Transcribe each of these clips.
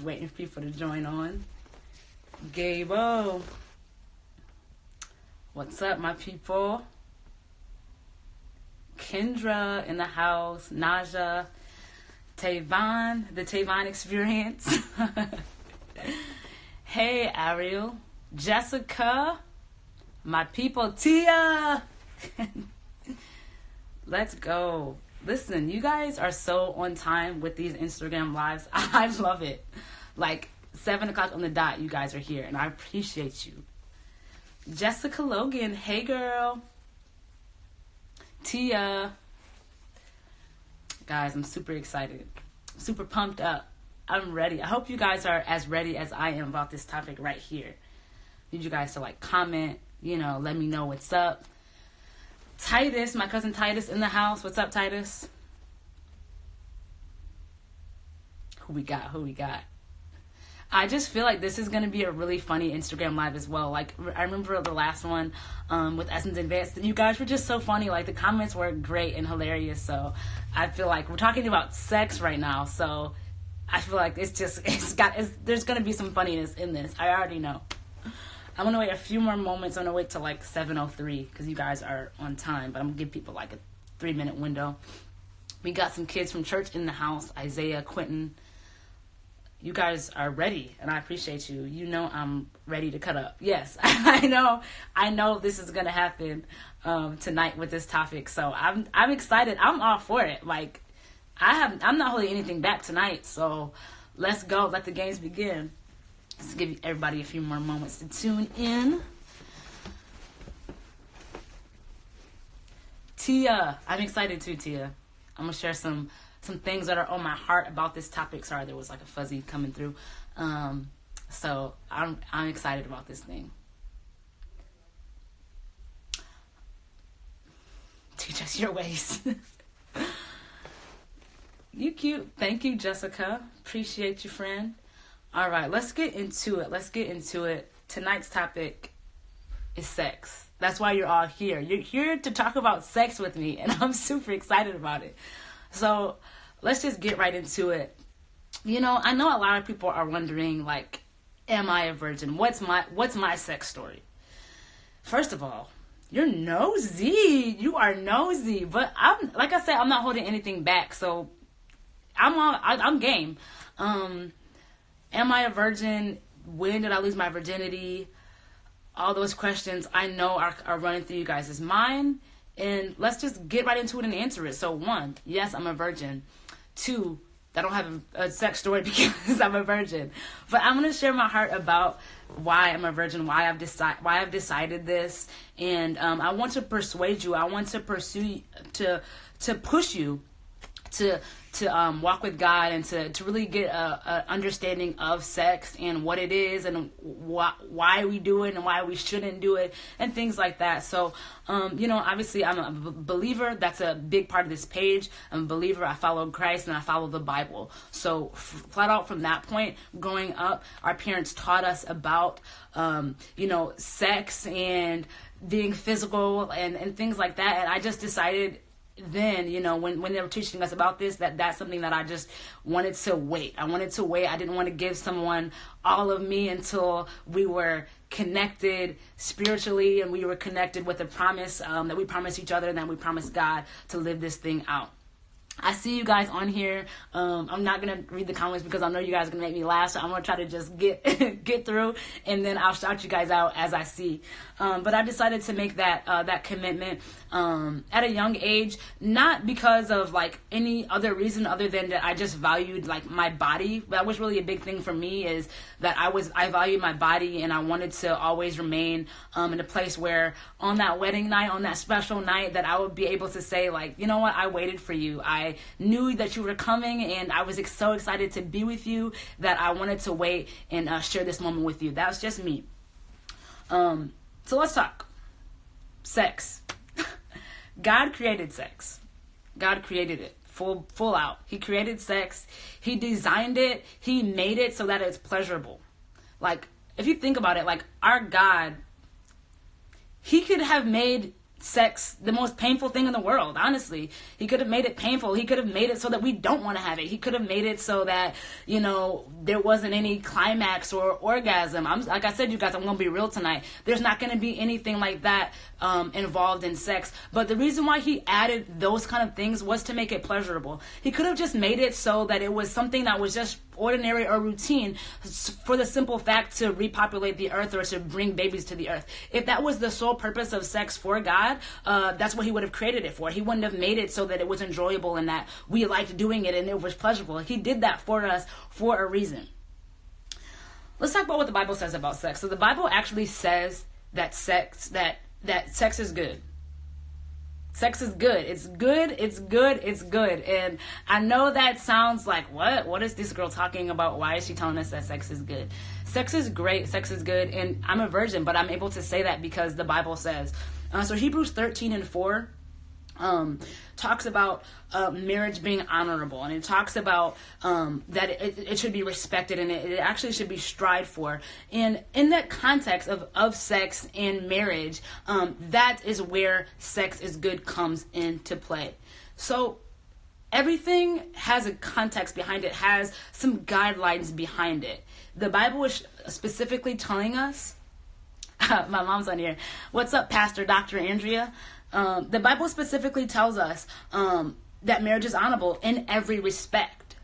waiting for people to join on. Gabo. What's up, my people? Kendra in the house. Naja. Tavon. The Tavon experience. Hey, Ariel. Jessica. My people, Tia. Let's go. Listen, you guys are so on time with these Instagram lives. I love it. Like 7 o'clock on the dot, you guys are here, and I appreciate you. Jessica Logan, hey girl. Tia. Guys, I'm super excited. Super pumped up. I'm ready. I hope you guys are as ready as I am about this topic right here. Need you guys to like comment, let me know what's up. Titus, my cousin Titus in the house. What's up, Titus? Who we got? I just feel like this is going to be a really funny Instagram live as well. Like, I remember the last one with Essence Advanced. You guys were just so funny. Like, the comments were great and hilarious. So, I feel like we're talking about sex right now. So, I feel like there's going to be some funniness in this. I already know. I'm going to wait a few more moments. I'm going to wait till like 7:03 because you guys are on time. But I'm going to give people like a 3-minute window. We got some kids from church in the house. Isaiah, Quentin. You guys are ready, and I appreciate you. You know I'm ready to cut up. Yes, I know this is going to happen tonight with this topic. So I'm excited. I'm all for it. Like, I'm not holding anything back tonight. So let's go. Let the games begin. Let's give everybody a few more moments to tune in. Tia. I'm excited too, Tia. I'm going to share some things that are on my heart about this topic. Sorry, there was like a fuzzy coming through. So I'm excited about this thing. Teach us your ways. You cute. Thank you, Jessica. Appreciate you, friend. All right, let's get into it. Tonight's topic is sex. That's why you're all here. You're here to talk about sex with me, and I'm super excited about it. So let's just get right into it. I know a lot of people are wondering, like, am I a virgin? What's my sex story? First of all, you're nosy. You are nosy. But like I said, I'm not holding anything back. So I'm game. Am I a virgin? When did I lose my virginity? All those questions I know are running through you guys' mind. And let's just get right into it and answer it. So 1, yes, I'm a virgin. 2, I don't have a sex story because I'm a virgin. But I'm going to share my heart about why I'm a virgin, why I've decided this. And I want to persuade you. I want to pursue, to push you to walk with God and to really get a understanding of sex and what it is and why we do it and why we shouldn't do it and things like that. So, obviously I'm a believer. That's a big part of this page. I'm a believer. I follow Christ and I follow the Bible. So flat out from that point, growing up, our parents taught us about, sex and being physical and things like that. And I just decided then, when they were teaching us about this, that's something that I just wanted to wait. I didn't want to give someone all of me until we were connected spiritually and we were connected with the promise that we promised each other and that we promised God to live this thing out. I see you guys on here. I'm not going to read the comments because I know you guys are going to make me laugh. So I'm going to try to just get through and then I'll shout you guys out as I see. But I decided to make that commitment at a young age, not because of like any other reason other than that I just valued like my body. That was really a big thing for me, is that I valued my body and I wanted to always remain in a place where on that wedding night, on that special night, that I would be able to say like, you know what, I waited for you. I knew that you were coming and I was so excited to be with you that I wanted to wait and share this moment with you. That was just me. So let's talk. Sex. God created sex. God created it full out. He created sex. He designed it. He made it so that it's pleasurable. Like, if you think about it, like our God, he could have made sex the most painful thing in the world. Honestly, he could have made it painful. He could have made it so that we don't want to have it. He could have made it so that, you know, there wasn't any climax or orgasm. Like I said, you guys, I'm going to be real tonight. There's not going to be anything like that involved in sex. But the reason why he added those kind of things was to make it pleasurable. He could have just made it so that it was something that was just ordinary or routine for the simple fact to repopulate the earth or to bring babies to the earth. If that was the sole purpose of sex for God, that's what he would have created it for. He wouldn't have made it so that it was enjoyable and that we liked doing it and it was pleasurable. He did that for us for a reason. Let's talk about what the Bible says about sex. So the Bible actually says that sex is good. Sex is good. It's good. It's good. It's good. And I know that sounds like, what? What is this girl talking about? Why is she telling us that sex is good? Sex is great. Sex is good. And I'm a virgin, but I'm able to say that because the Bible says. So Hebrews 13:4 talks about marriage being honorable, and it talks about that it should be respected, and it actually should be strived for. And in that context of sex and marriage, that is where sex is good comes into play. So everything has a context behind it, has some guidelines behind it. The Bible is specifically telling us, my mom's on here. What's up, Pastor Dr. Andrea? The Bible specifically tells us that marriage is honorable in every respect.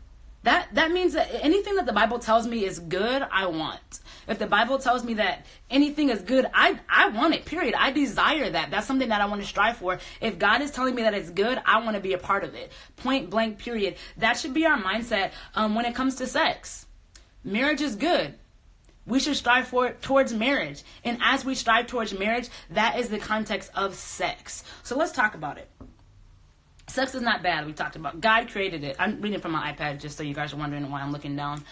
That means that anything that the Bible tells me is good, I want. If the Bible tells me that anything is good, I want it, period. I desire that. That's something that I want to strive for. If God is telling me that it's good, I want to be a part of it. Point blank, period. That should be our mindset when it comes to sex. Marriage is good. We should strive towards marriage. And as we strive towards marriage, that is the context of sex. So let's talk about it. Sex is not bad. We talked about God created it. I'm reading from my iPad just so you guys are wondering why I'm looking down.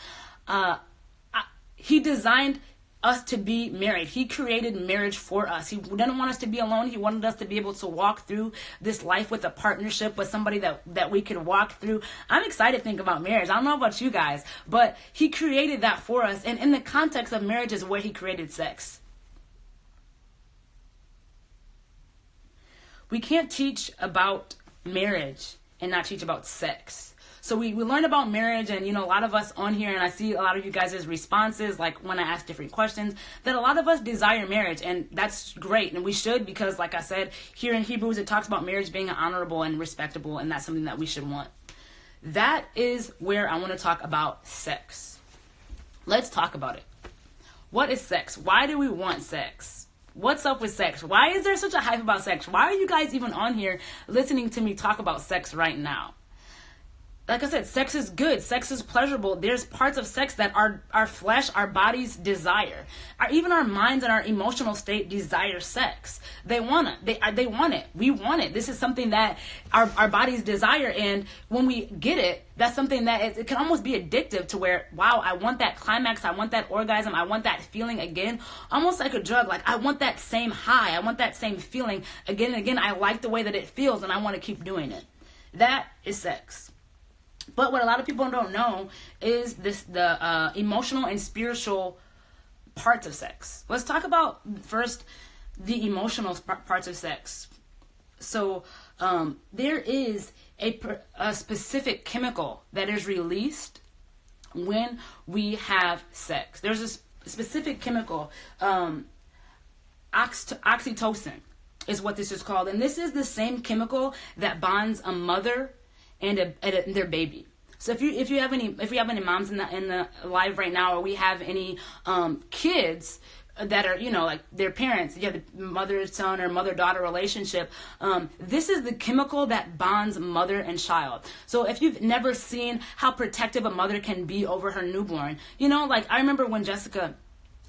He designed us to be married. He created marriage for us. He didn't want us to be alone. He wanted us to be able to walk through this life with a partnership, with somebody that we could walk through. I'm excited to think about marriage. I don't know about you guys, but he created that for us. And in the context of marriage is where he created sex. We can't teach about marriage and not teach about sex. So we learn about marriage, and, you know, a lot of us on here, and I see a lot of you guys' responses, like when I ask different questions, that a lot of us desire marriage, and that's great, and we should, because like I said, here in Hebrews, it talks about marriage being honorable and respectable, and that's something that we should want. That is where I want to talk about sex. Let's talk about it. What is sex? Why do we want sex? What's up with sex? Why is there such a hype about sex? Why are you guys even on here listening to me talk about sex right now? Like I said, sex is good. Sex is pleasurable. There's parts of sex that our flesh, our bodies desire. Even our minds and our emotional state desire sex. They want it. They want it. We want it. This is something that our bodies desire. And when we get it, that's something that it can almost be addictive to where, wow, I want that climax. I want that orgasm. I want that feeling again. Almost like a drug. Like I want that same high. I want that same feeling again and again. I like the way that it feels and I want to keep doing it. That is sex. But what a lot of people don't know is the emotional and spiritual parts of sex. Let's talk about first the emotional parts of sex. So there is a specific chemical that is released when we have sex. There's a specific chemical, oxytocin is what this is called. And this is the same chemical that bonds a mother and their baby. So if you have any moms in the live right now, or we have any kids that are, you know, like their parents, you have the mother-son or mother-daughter relationship, this is the chemical that bonds mother and child. So if you've never seen how protective a mother can be over her newborn, you know, like I remember when Jessica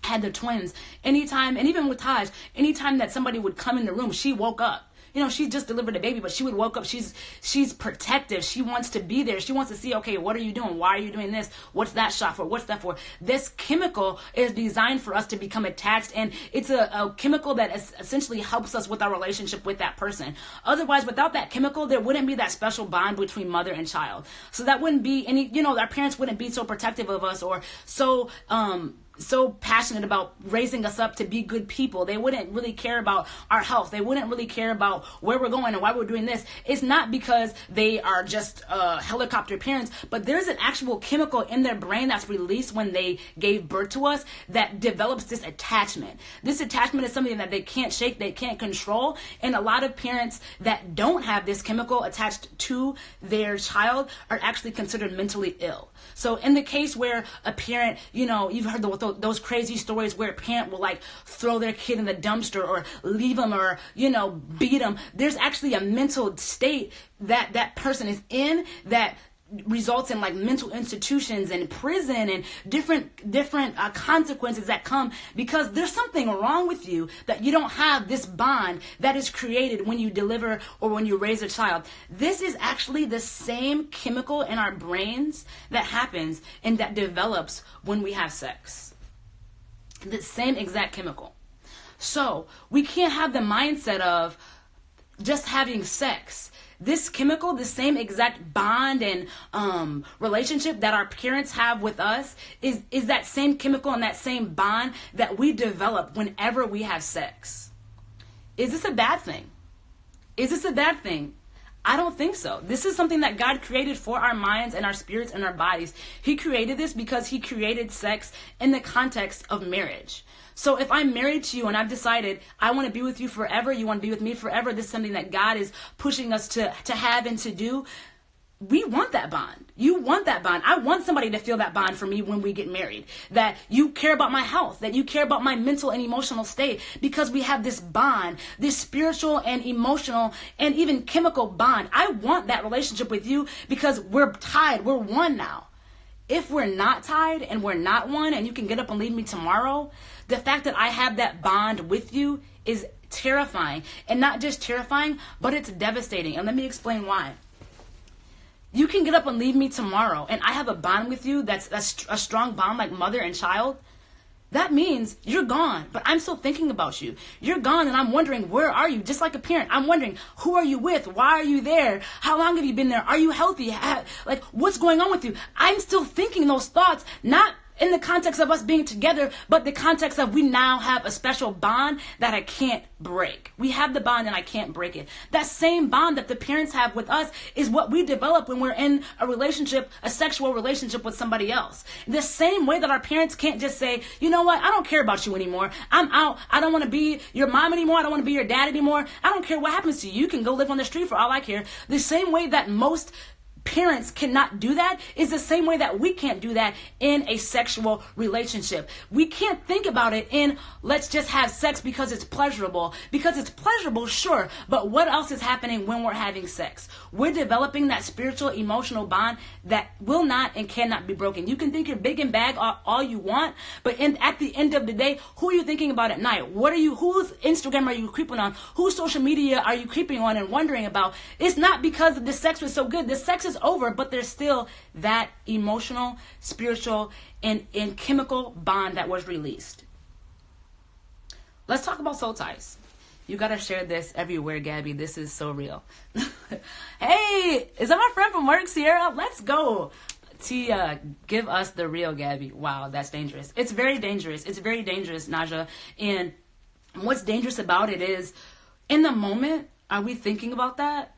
had the twins, anytime, and even with Taj, anytime that somebody would come in the room, she woke up. You know, she just delivered a baby, but she would woke up. She's protective. She wants to be there. She wants to see, okay, what are you doing? Why are you doing this? What's that shot for? What's that for? This chemical is designed for us to become attached, and it's a chemical that essentially helps us with our relationship with that person. Otherwise, without that chemical, there wouldn't be that special bond between mother and child. So that wouldn't be any, you know, our parents wouldn't be so protective of us or so so passionate about raising us up to be good people. They wouldn't really care about our health. They wouldn't really care about where we're going and why we're doing this. It's not because they are just helicopter parents, but there's an actual chemical in their brain that's released when they gave birth to us that develops this attachment. This attachment is something that they can't shake, they can't control. And a lot of parents that don't have this chemical attached to their child are actually considered mentally ill. So in the case where a parent, you've heard those crazy stories where a parent will like throw their kid in the dumpster or leave them or, beat them. There's actually a mental state that that person is in that results in like mental institutions and prison and different consequences that come because there's something wrong with you, that you don't have this bond that is created when you deliver or when you raise a child. This is actually the same chemical in our brains that happens and that develops when we have sex. The same exact chemical. So we can't have the mindset of just having sex. This chemical, the same exact bond and relationship that our parents have with us is that same chemical and that same bond that we develop whenever we have sex. Is this a bad thing? Is this a bad thing? I don't think so. This is something that God created for our minds and our spirits and our bodies. He created this because he created sex in the context of marriage. So if I'm married to you and I've decided I want to be with you forever, you want to be with me forever, this is something that God is pushing us to have and to do. We want that bond. You want that bond. I want somebody to feel that bond for me when we get married. That you care about my health, that you care about my mental and emotional state, because we have this bond, this spiritual and emotional and even chemical bond. I want that relationship with you because we're tied. We're one now. If we're not tied and we're not one and you can get up and leave me tomorrow, the fact that I have that bond with you is terrifying. And not just terrifying, but it's devastating. And let me explain why. You can get up and leave me tomorrow and I have a bond with you that's a strong bond like mother and child. That means you're gone, but I'm still thinking about you. You're gone and I'm wondering, where are you? Just like a parent, I'm wondering, who are you with? Why are you there? How long have you been there? Are you healthy? Like, what's going on with you? I'm still thinking those thoughts, not in the context of us being together, but the context of we now have a special bond that I can't break. We have the bond and I can't break it. That same bond that the parents have with us is what we develop when we're in a relationship, a sexual relationship with somebody else. The same way that our parents can't just say, you know what, I don't care about you anymore. I'm out. I don't want to be your mom anymore. I don't want to be your dad anymore. I don't care what happens to you. You can go live on the street for all I care. The same way that most parents cannot do that is the same way that we can't do that in a sexual relationship. We can't think about it in let's just have sex because it's pleasurable. Because it's pleasurable, sure, but what else is happening when we're having sex? We're developing that spiritual, emotional bond that will not and cannot be broken. You can think you're big and bad all you want, but at the end of the day, who are you thinking about at night? Whose Instagram are you creeping on? Whose social media are you creeping on and wondering about? It's not because the sex was so good. The sex is over, but there's still that emotional, spiritual, and chemical bond that was released. Let's talk about soul ties. You gotta share this everywhere, Gabby. This is so real. Hey, is that my friend from work, Sierra? Let's go. Tia, give us the real, Gabby. Wow, that's dangerous. It's very dangerous. It's very dangerous, Naja. And what's dangerous about it is, in the moment, are we thinking about that?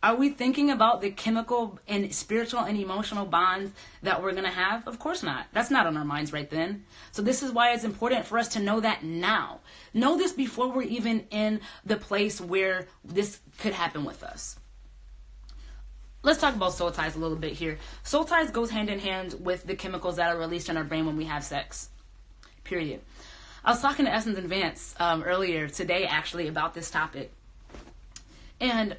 Are we thinking about the chemical and spiritual and emotional bonds that we're going to have? Of course not. That's not on our minds right then. So this is why it's important for us to know that now. Know this before we're even in the place where this could happen with us. Let's talk about soul ties a little bit here. Soul ties goes hand in hand with the chemicals that are released in our brain when we have sex. Period. I was talking to Essence and Vance earlier today, actually, about this topic. And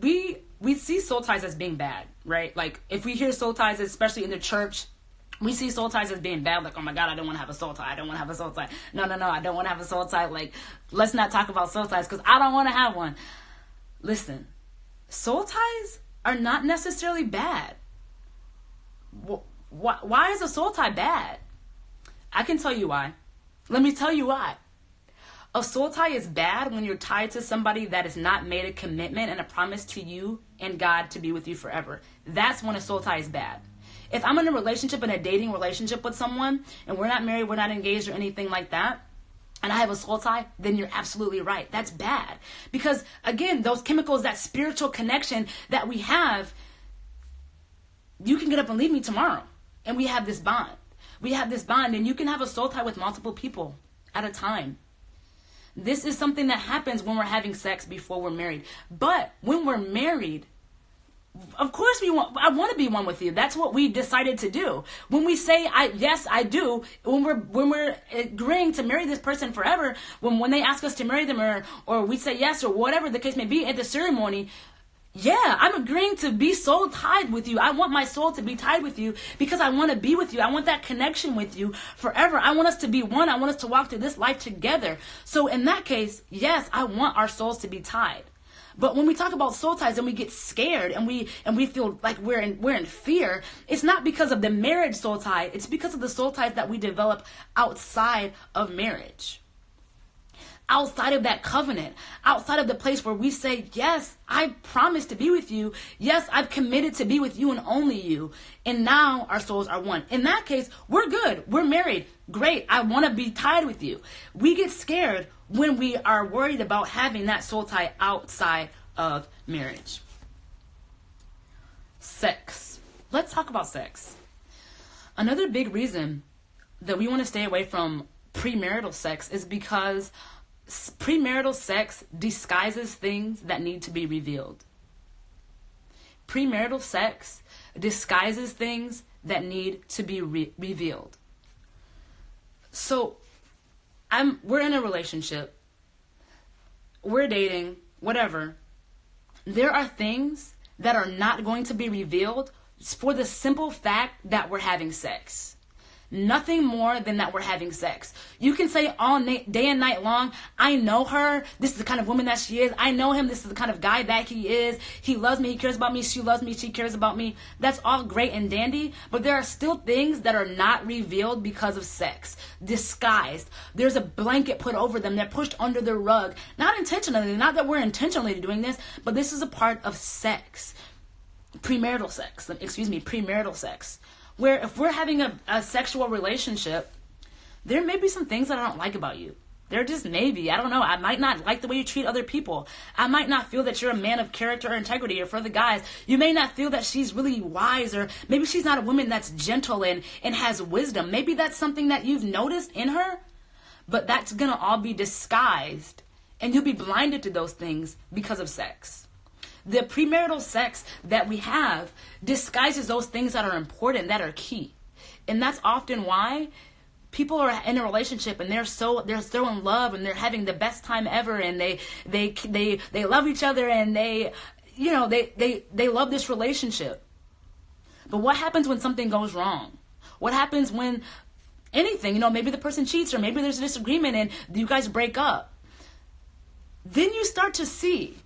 we see soul ties as being bad, right? Like, if we hear soul ties, especially in the church, we see soul ties as being bad. Like, oh my God, I don't want to have a soul tie. I don't want to have a soul tie. No, I don't want to have a soul tie. Like, let's not talk about soul ties because I don't want to have one. Listen, soul ties are not necessarily bad. Why is a soul tie bad? I can tell you why. Let me tell you why. A soul tie is bad when you're tied to somebody that has not made a commitment and a promise to you and God to be with you forever. That's when a soul tie is bad. If I'm in a relationship, in a dating relationship with someone, and we're not married, we're not engaged or anything like that, and I have a soul tie, then you're absolutely right. That's bad. Because again, those chemicals, that spiritual connection that we have, you can get up and leave me tomorrow. And we have this bond. We have this bond, and you can have a soul tie with multiple people at a time. This is something that happens when we're having sex before we're married. But when we're married, of course I want to be one with you. That's what we decided to do. When we say yes, I do, when we're agreeing to marry this person forever, when they ask us to marry them, or we say yes, or whatever the case may be at the ceremony, yeah, I'm agreeing to be soul tied with you. I want my soul to be tied with you because I want to be with you. I want that connection with you forever. I want us to be one. I want us to walk through this life together. So in that case, yes, I want our souls to be tied. But when we talk about soul ties and we get scared and we feel like we're in fear, it's not because of the marriage soul tie. It's because of the soul ties that we develop outside of marriage. Outside of that covenant, outside of the place where we say, yes, I promise to be with you. Yes, I've committed to be with you and only you. And now our souls are one. In that case, we're good. We're married. Great. I want to be tied with you. We get scared when we are worried about having that soul tie outside of marriage. Sex. Let's talk about sex. Another big reason that we want to stay away from premarital sex is because premarital sex disguises things that need to be revealed. Premarital sex disguises things that need to be revealed. So we're in a relationship, we're dating, whatever. There are things that are not going to be revealed for the simple fact that we're having sex. Nothing more than that we're having sex. You can say all day and night long, I know her. This is the kind of woman that she is. I know him. This is the kind of guy that he is. He loves me. He cares about me. She loves me. She cares about me. That's all great and dandy. But there are still things that are not revealed because of sex. Disguised. There's a blanket put over them. They're pushed under the rug. Not intentionally. Not that we're intentionally doing this, but this is a part of sex. Premarital sex. Where if we're having a sexual relationship, there may be some things that I don't like about you. There just may be. I don't know. I might not like the way you treat other people. I might not feel that you're a man of character or integrity. Or for the guys, you may not feel that she's really wise, or maybe she's not a woman that's gentle and has wisdom. Maybe that's something that you've noticed in her, but that's going to all be disguised, and you'll be blinded to those things because of sex. The premarital sex that we have disguises those things that are important, that are key. And that's often why people are in a relationship and they're so in love and they're having the best time ever, and they love each other, and they love this relationship. But what happens when something goes wrong? What happens when anything, maybe the person cheats, or maybe there's a disagreement and you guys break up? Then you start to see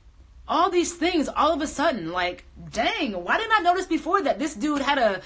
all these things all of a sudden, like, dang, why didn't I notice before that this dude had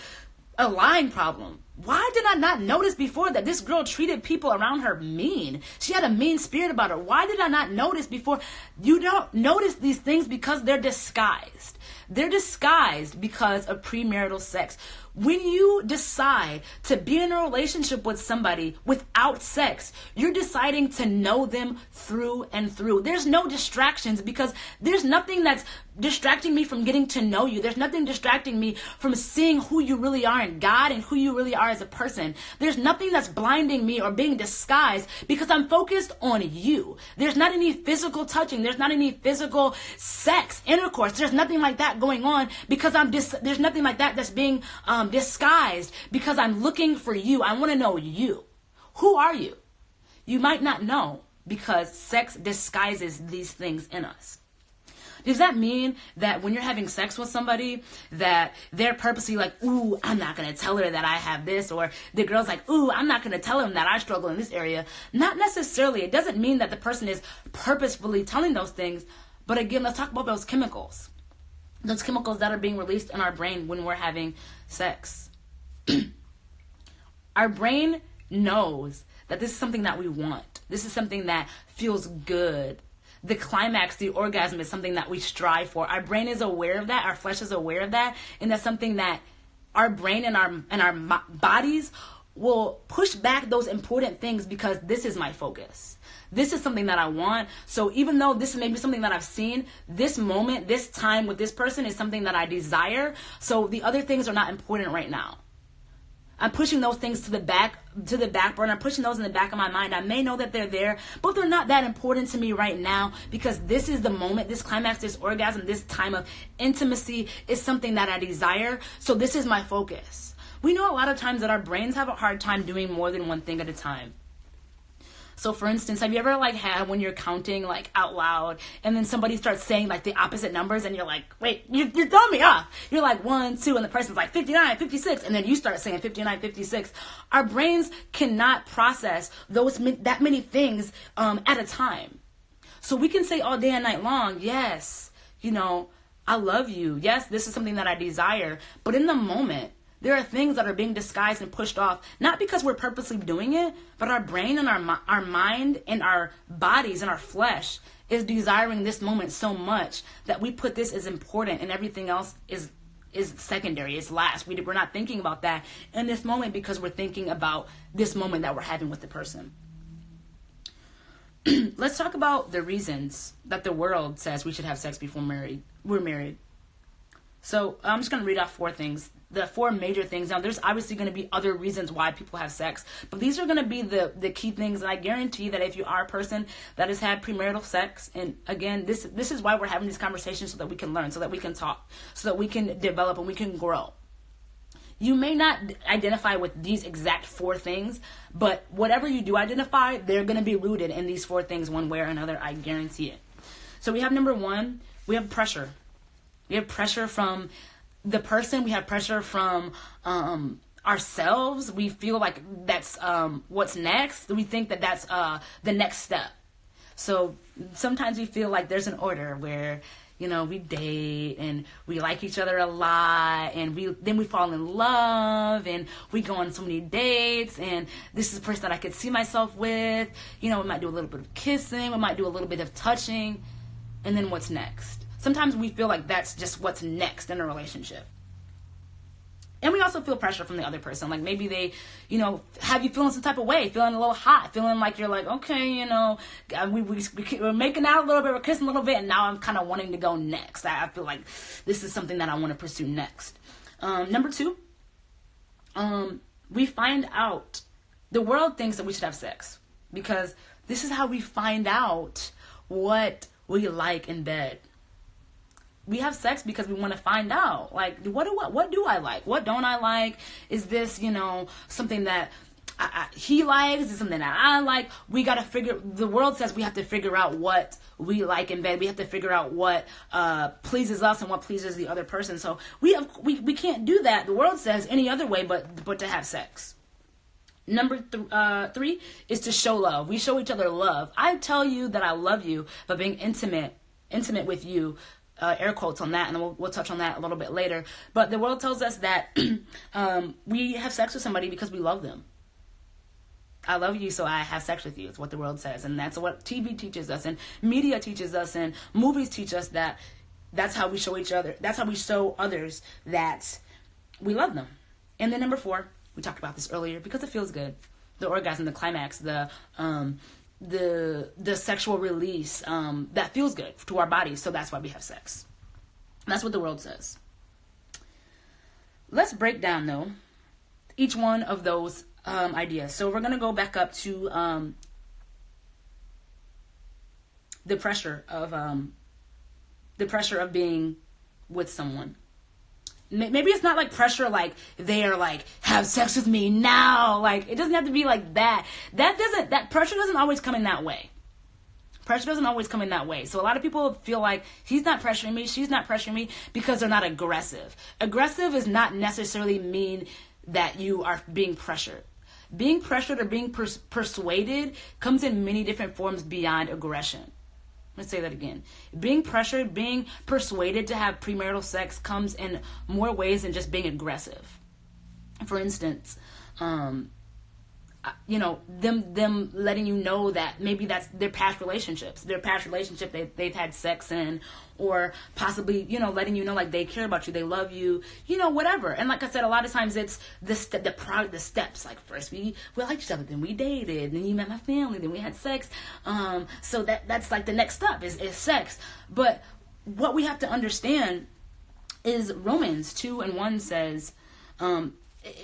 a lying problem? Why did I not notice before that this girl treated people around her mean? She had a mean spirit about her. Why did I not notice before? You don't notice these things because they're disguised. They're disguised because of premarital sex. When you decide to be in a relationship with somebody without sex, you're deciding to know them through and through. There's no distractions, because there's nothing that's distracting me from getting to know you. There's nothing distracting me from seeing who you really are in God and who you really are as a person. There's nothing that's blinding me or being disguised, because I'm focused on you. There's not any physical touching. There's not any physical sex, intercourse. There's nothing like that going on, because there's nothing like that that's being disguised, because I'm looking for you. I want to know you. Who are you? You might not know, because sex disguises these things in us. Does that mean that when you're having sex with somebody that they're purposely like, ooh, I'm not going to tell her that I have this, or the girl's like, ooh, I'm not going to tell him that I struggle in this area? Not necessarily. It doesn't mean that the person is purposefully telling those things. But again, let's talk about those chemicals. Those chemicals that are being released in our brain when we're having sex. Our brain knows that this is something that we want. This is something that feels good. The climax, the orgasm, is something that we strive for. Our brain is aware of that. Our flesh is aware of that. And that's something that our brain and our bodies will push back those important things because this is my focus. This is something that I want. So even though this may be something that I've seen, this moment, this time with this person is something that I desire. So the other things are not important right now. I'm pushing those things to the back burner. I'm pushing those in the back of my mind. I may know that they're there, but they're not that important to me right now because this is the moment, this climax, this orgasm, this time of intimacy is something that I desire. So this is my focus. We know a lot of times that our brains have a hard time doing more than one thing at a time. So for instance, have you ever had when you're counting out loud and then somebody starts saying the opposite numbers and you're like, wait, you're throwing me off. You're like 1, 2, and the person's like 59, 56, and then you start saying 59, 56. Our brains cannot process that many things at a time. So we can say all day and night long, yes, I love you. Yes, this is something that I desire. But in the moment, there are things that are being disguised and pushed off, not because we're purposely doing it, but our brain and our mind and our bodies and our flesh is desiring this moment so much that we put this as important and everything else is secondary, is last. We're not thinking about that in this moment because we're thinking about this moment that we're having with the person. Let's talk about the reasons that the world says we should have sex before we're married. So I'm just going to read off 4 things. The 4 major things. Now, there's obviously going to be other reasons why people have sex, but these are going to be the key things. And I guarantee that if you are a person that has had premarital sex, and again, this is why we're having these conversations, so that we can learn, so that we can talk, so that we can develop and we can grow. You may not identify with these exact 4 things, but whatever you do identify, they're going to be rooted in these 4 things one way or another. I guarantee it. So we have number 1, we have pressure. We have pressure from the person. We have pressure from ourselves. We feel like that's what's next. We think that that's the next step. So sometimes we feel like there's an order where, we date and we like each other a lot and then we fall in love and we go on so many dates and this is the person that I could see myself with. We might do a little bit of kissing. We might do a little bit of touching. And then what's next? Sometimes we feel like that's just what's next in a relationship. And we also feel pressure from the other person. Like maybe they, have you feeling some type of way, feeling a little hot, feeling like you're like, okay, we're making out a little bit, we're kissing a little bit, and now I'm kind of wanting to go next. I feel like this is something that I want to pursue next. Number 2, we find out, the world thinks that we should have sex because this is how we find out what we like in bed. We have sex because we want to find out, what do I like? What don't I like? Is this, something that he likes? Is it something that I like? We got to the world says we have to figure out what we like in bed. We have to figure out what pleases us and what pleases the other person. So we can't do that. The world says any other way but to have sex. Number 3 is to show love. We show each other love. I tell you that I love you by being intimate with you. Air quotes on that, and we'll touch on that a little bit later. But the world tells us that we have sex with somebody because we love them. I love you, so I have sex with you. It's what the world says, and that's what TV teaches us, and media teaches us, and movies teach us that that's how we show each other. That's how we show others that we love them. And then number 4, we talked about this earlier, because it feels good. The orgasm, the climax, the sexual release that feels good to our bodies. So that's why we have sex. That's what the world says. Let's break down though each one of those ideas. So we're going to go back up to the pressure of being with someone. Maybe it's not pressure they are have sex with me now. It doesn't have to be like that. That pressure doesn't always come in that way. Pressure doesn't always come in that way. So a lot of people feel like he's not pressuring me, she's not pressuring me because they're not aggressive. Aggressive is not necessarily mean that you are being pressured. Being pressured or being persuaded comes in many different forms beyond aggression. Let's say that again. Being pressured, being persuaded to have premarital sex comes in more ways than just being aggressive. For instance, them letting you know that maybe that's their past relationship they've had sex in, or possibly, letting you know, like, they care about you, they love you, whatever. And like I said, a lot of times it's the steps. Like, first we liked each other, then we dated, then you met my family, then we had sex. So that's like the next step is sex. But what we have to understand is Romans 2:1 says,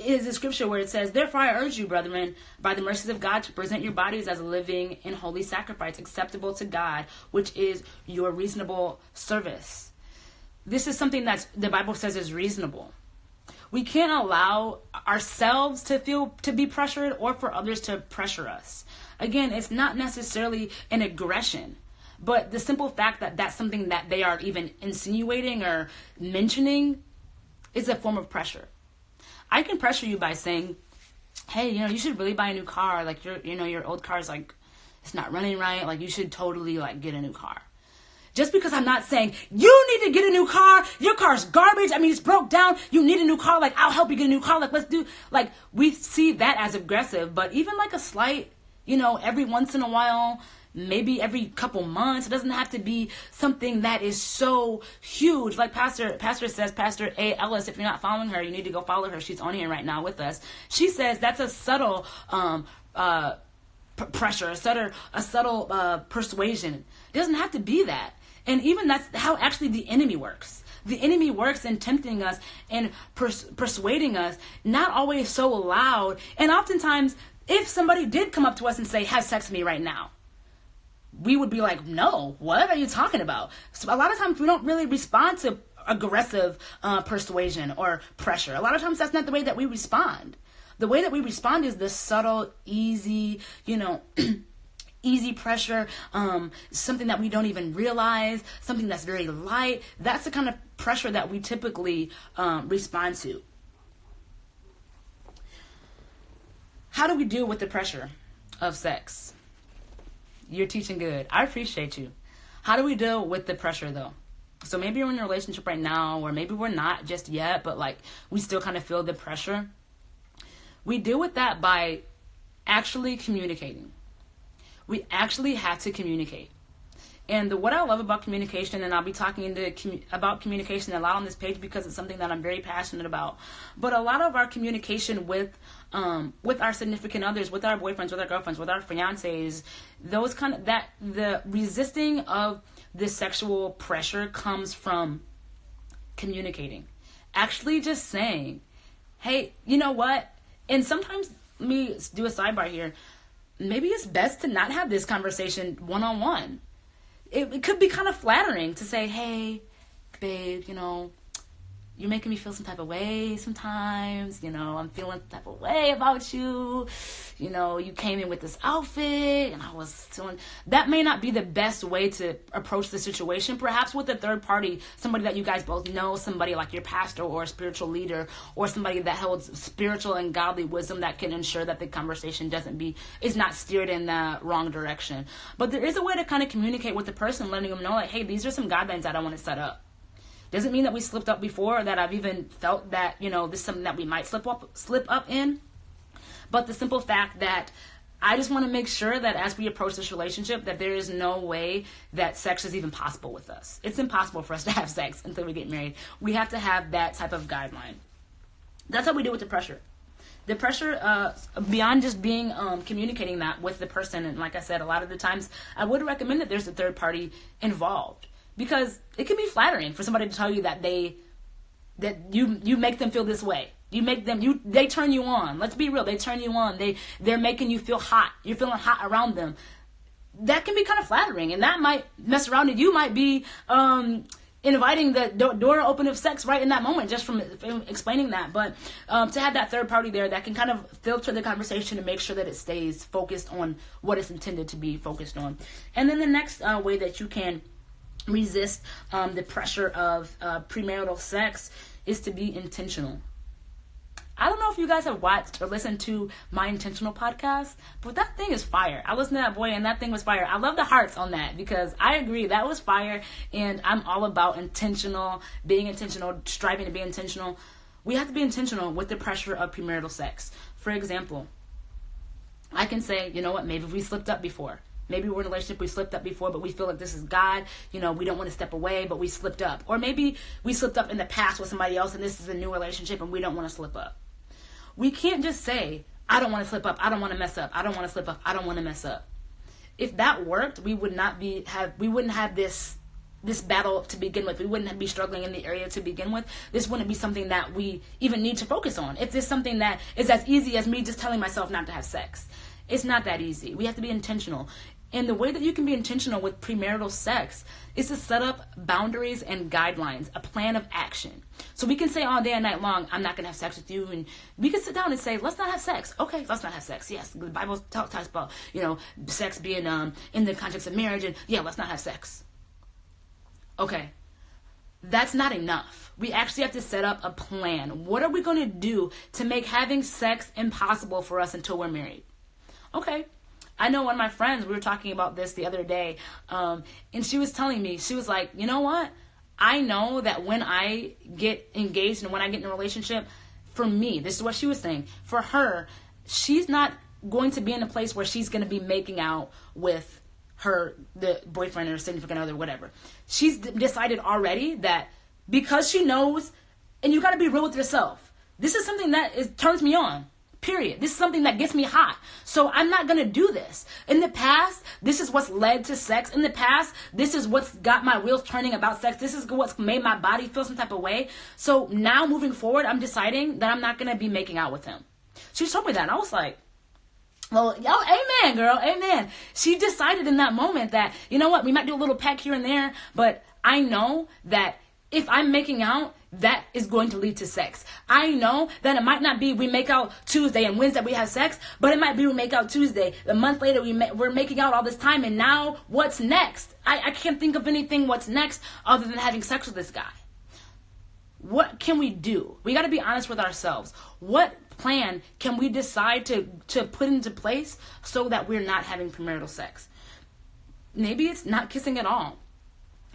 is a scripture where it says, "Therefore I urge you, brethren, by the mercies of God, to present your bodies as a living and holy sacrifice, acceptable to God, which is your reasonable service." This is something that the Bible says is reasonable. We can't allow ourselves to be pressured, or for others to pressure us. Again, it's not necessarily an aggression, but the simple fact that that's something that they are even insinuating or mentioning is a form of pressure. I can pressure you by saying, "Hey, you should really buy a new car. Like, your old car is like, it's not running right. Like, you should totally like get a new car." Just because I'm not saying, "You need to get a new car. Your car's garbage. I mean, it's broke down. You need a new car. Like, I'll help you get a new car. Like, let's do," like, we see that as aggressive. But even like a slight, every once in a while, maybe every couple months, it doesn't have to be something that is so huge. Like Pastor says, Pastor A. Ellis, if you're not following her, you need to go follow her. She's on here right now with us. She says that's a subtle pressure, a subtle persuasion. It doesn't have to be that. And even that's how actually the enemy works. The enemy works in tempting us and persuading us, not always so loud. And oftentimes, if somebody did come up to us and say, "Have sex with me right now," we would be like, "No, what are you talking about?" So a lot of times we don't really respond to aggressive persuasion or pressure. A lot of times that's not the way that we respond. The way that we respond is the subtle, easy, easy pressure, something that we don't even realize, something that's very light. That's the kind of pressure that we typically respond to. How do we deal with the pressure of sex? You're teaching good. I appreciate you. How do we deal with the pressure, though? So maybe you're in a relationship right now, or maybe we're not just yet, but like we still kind of feel the pressure. We deal with that by actually communicating. We actually have to communicate. And what I love about communication, and I'll be talking about communication a lot on this page because it's something that I'm very passionate about. But a lot of our communication with our significant others, with our boyfriends, with our girlfriends, with our fiancés, the resisting of this sexual pressure comes from communicating. Actually just saying, "Hey, you know what?" And sometimes, let me do a sidebar here. Maybe it's best to not have this conversation one-on-one. It could be kind of flattering to say, "Hey, babe, you're making me feel some type of way sometimes. I'm feeling some type of way about you. You came in with this outfit and I was feeling..." That may not be the best way to approach the situation. Perhaps with a third party, somebody that you guys both know, somebody like your pastor or a spiritual leader, or somebody that holds spiritual and godly wisdom that can ensure that the conversation is not steered in the wrong direction. But there is a way to kind of communicate with the person, letting them know, like, "Hey, these are some guidelines that I want to set up." Doesn't mean that we slipped up before, or that I've even felt that, this is something that we might slip up in. But the simple fact that I just want to make sure that as we approach this relationship, that there is no way that sex is even possible with us. It's impossible for us to have sex until we get married. We have to have that type of guideline. That's how we deal with the pressure. The pressure, beyond just being communicating that with the person, and like I said, a lot of the times I would recommend that there's a third party involved. Because it can be flattering for somebody to tell you that you make them feel this way. They turn you on. Let's be real. They turn you on. They're making you feel hot. You're feeling hot around them. That can be kind of flattering, and that might mess around, and you might be inviting the door open of sex right in that moment, just from explaining that. But to have that third party there that can kind of filter the conversation and make sure that it stays focused on what it's intended to be focused on. And then the next way that you can resist the pressure of premarital sex is to be intentional. I don't know if you guys have watched or listened to my Intentional podcast, but that thing is fire. I listened to that boy and that thing was fire. I love the hearts on that because I agree that was fire, and I'm all about being intentional, striving to be intentional. We have to be intentional with the pressure of premarital sex. For example, I can say, you know what, maybe we slipped up before. Maybe we're in a relationship, we slipped up before, but we feel like this is God. We don't want to step away, but we slipped up. Or maybe we slipped up in the past with somebody else and this is a new relationship and we don't want to slip up. We can't just say, I don't want to slip up, I don't want to mess up, I don't want to slip up, I don't want to mess up. If that worked, we wouldn't have this battle to begin with. We wouldn't be struggling in the area to begin with. This wouldn't be something that we even need to focus on. If it's something that is as easy as me just telling myself not to have sex, it's not that easy. We have to be intentional. And the way that you can be intentional with premarital sex is to set up boundaries and guidelines, a plan of action. So we can say all day and night long, I'm not going to have sex with you. And we can sit down and say, let's not have sex. Okay, let's not have sex. Yes, the Bible talks about, sex being in the context of marriage. And yeah, let's not have sex. Okay, that's not enough. We actually have to set up a plan. What are we going to do to make having sex impossible for us until we're married? Okay. I know one of my friends, we were talking about this the other day, and she was telling me, she was like, you know what? I know that when I get engaged and when I get in a relationship, for me, this is what she was saying, for her, she's not going to be in a place where she's going to be making out with the boyfriend or significant other, whatever. She's decided already that because she knows, and you got to be real with yourself, this is something that turns me on. Period. This is something that gets me hot. So I'm not going to do this. In the past, this is what's led to sex. In the past, this is what's got my wheels turning about sex. This is what's made my body feel some type of way. So now moving forward, I'm deciding that I'm not going to be making out with him. She told me that and I was like, well, amen, girl. Amen. She decided in that moment that, you know what, we might do a little peck here and there, but I know that if I'm making out, that is going to lead to sex. I know that it might not be we make out Tuesday and Wednesday we have sex, but it might be we make out Tuesday. A month later we're making out all this time, and now what's next? I can't think of anything what's next other than having sex with this guy. What can we do? We got to be honest with ourselves. What plan can we decide to put into place so that we're not having premarital sex? Maybe it's not kissing at all.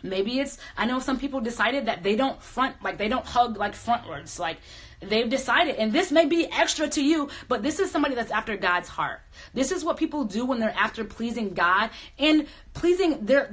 Maybe I know some people decided that they don't hug like frontwards, like they've decided, and this may be extra to you, but this is somebody that's after God's heart. This is what people do when they're after pleasing God and pleasing their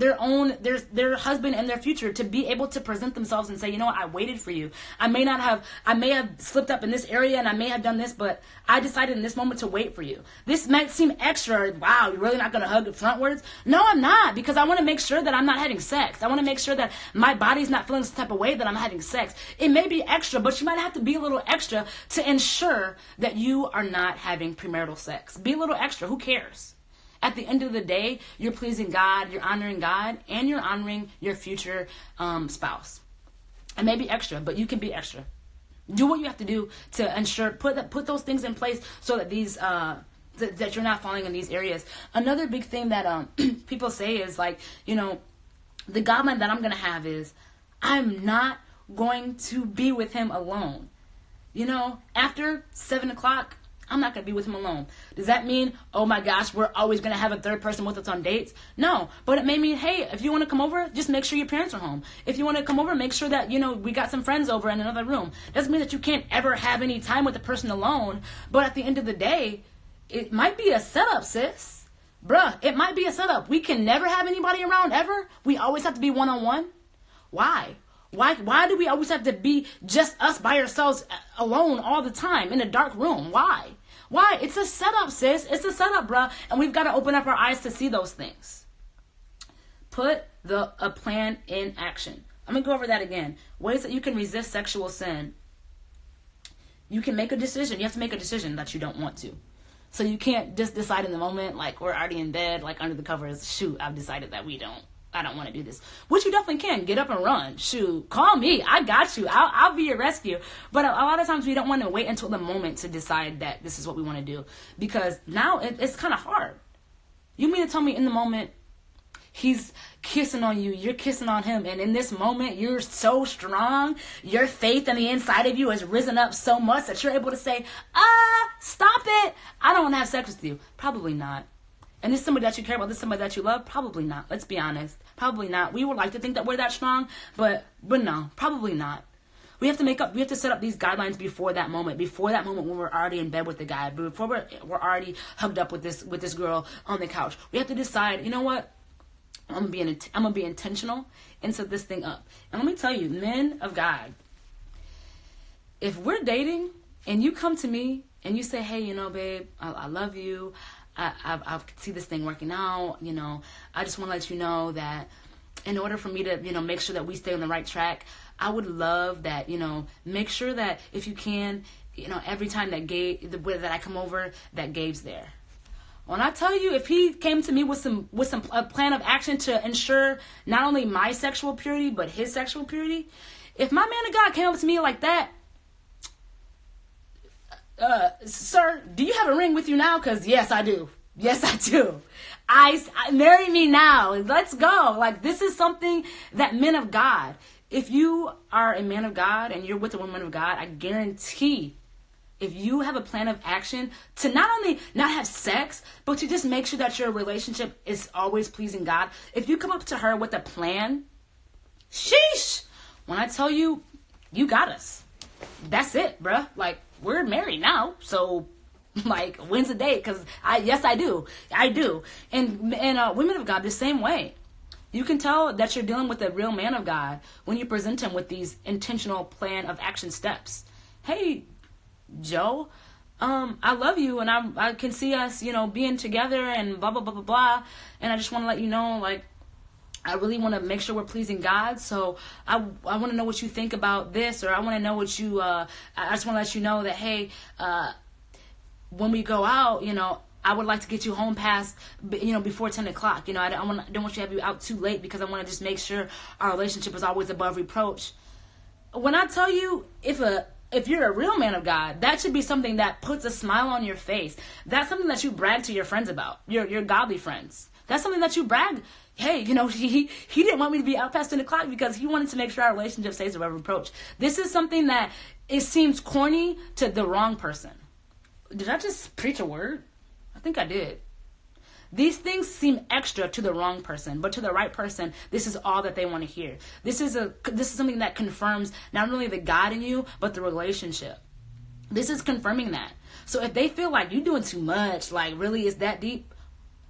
husband and their future, to be able to present themselves and say, you know what, I waited for you. I may have slipped up in this area and I may have done this, but I decided in this moment to wait for you. This might seem extra. Wow, you're really not going to hug frontwards? No, I'm not, because I want to make sure that I'm not having sex. I want to make sure that my body's not feeling some type of way that I'm having sex. It may be extra, but you might have to be a little extra to ensure that you are not having premarital sex. Be a little extra. Who cares? At the end of the day, you're pleasing God, you're honoring God, and you're honoring your future spouse. And maybe extra, but you can be extra. Do what you have to do to ensure, put those things in place so that that you're not falling in these areas. Another big thing that people say is like, the guideline that I'm going to have is, I'm not going to be with him alone. After 7 o'clock, I'm not going to be with him alone. Does that mean, oh my gosh, we're always going to have a third person with us on dates? No, but it may mean, hey, if you want to come over, just make sure your parents are home. If you want to come over, make sure that, we got some friends over in another room. Doesn't mean that you can't ever have any time with the person alone, but at the end of the day, it might be a setup, sis. Bruh, it might be a setup. We can never have anybody around ever. We always have to be one-on-one. Why? Why do we always have to be just us by ourselves alone all the time in a dark room? Why? It's a setup, sis. It's a setup, bruh. And we've got to open up our eyes to see those things. Put a plan in action. I'm going to go over that again. Ways that you can resist sexual sin. You can make a decision. You have to make a decision that you don't want to. So you can't just decide in the moment, like we're already in bed, like under the covers. Shoot, I've decided that I don't want to do this. Which you definitely can. Get up and run. Shoot, call me. I got you. I'll be your rescue. But a lot of times we don't want to wait until the moment to decide that this is what we want to do. Because now it's kind of hard. You mean to tell me in the moment he's kissing on you, you're kissing on him, and in this moment you're so strong, your faith on the inside of you has risen up so much that you're able to say, stop it. I don't want to have sex with you. Probably not. And this is somebody that you care about, this is somebody that you love? Probably not. Let's be honest. Probably not. We would like to think that we're that strong, but no, probably not. We have to set up these guidelines before that moment when we're already in bed with the guy, before we're already hugged up with this girl on the couch. We have to decide, you know what? I'm gonna be intentional and set this thing up. And let me tell you, men of God, if we're dating and you come to me and you say, hey, babe, I love you. I see this thing working out. I just want to let you know that in order for me to, make sure that we stay on the right track, I would love that, make sure that if you can, every time that I come over, that Gabe's there. When I tell you, if he came to me with a plan of action to ensure not only my sexual purity, but his sexual purity, if my man of God came up to me like that, sir, do you have a ring with you now? Because yes, I do. Yes, I do. I marry me now. Let's go. Like, this is something that men of God, if you are a man of God and you're with a woman of God, I guarantee if you have a plan of action to not only not have sex, but to just make sure that your relationship is always pleasing God. If you come up to her with a plan, sheesh, when I tell you, you got us. That's it, bruh. Like, we're married now, so like, when's the date? Because I do. And women of God, the same way. You can tell that you're dealing with a real man of God when you present him with these intentional plan of action steps. Hey, Joe, I love you, and I can see us, being together and blah, blah, blah, blah, blah. And I just want to let you know, like, I really want to make sure we're pleasing God. So I want to know what you think about this, or I want to know what you, I just want to let you know that, hey, when we go out, I would like to get you home past, before 10 o'clock. I don't want you to have you out too late, because I want to just make sure our relationship is always above reproach. When I tell you, if you're a real man of God, that should be something that puts a smile on your face. That's something that you brag to your friends about, your godly friends. That's something that you brag. Hey, he didn't want me to be out past 10 o'clock because he wanted to make sure our relationship stays above reproach. This is something that it seems corny to the wrong person. Did I just preach a word? I think I did. These things seem extra to the wrong person, but to the right person, this is all that they want to hear. This is something that confirms not only the God in you, but the relationship. This is confirming that. So if they feel like you're doing too much, like, really, is that deep?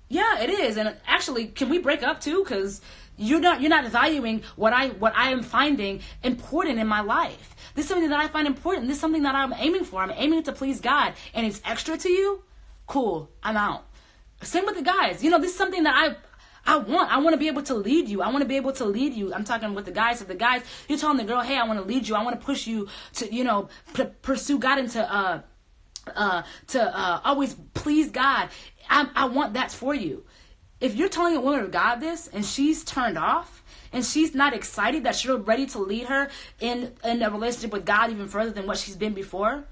Yeah, it is. And actually, can we break up too? Because you're not valuing what I am finding important in my life. This is something that I find important. This is something that I'm aiming for. I'm aiming to please God, and it's extra to you. Cool, I'm out. Same with the guys. This is something that I want. I want to be able to lead you. I want to be able to lead you. I'm talking with the guys. So the guys, you're telling the girl, hey, I want to lead you. I want to push you to, pursue God and to always please God. I want that for you. If you're telling a woman of God this and she's turned off and she's not excited that you're ready to lead her in a relationship with God even further than what she's been before,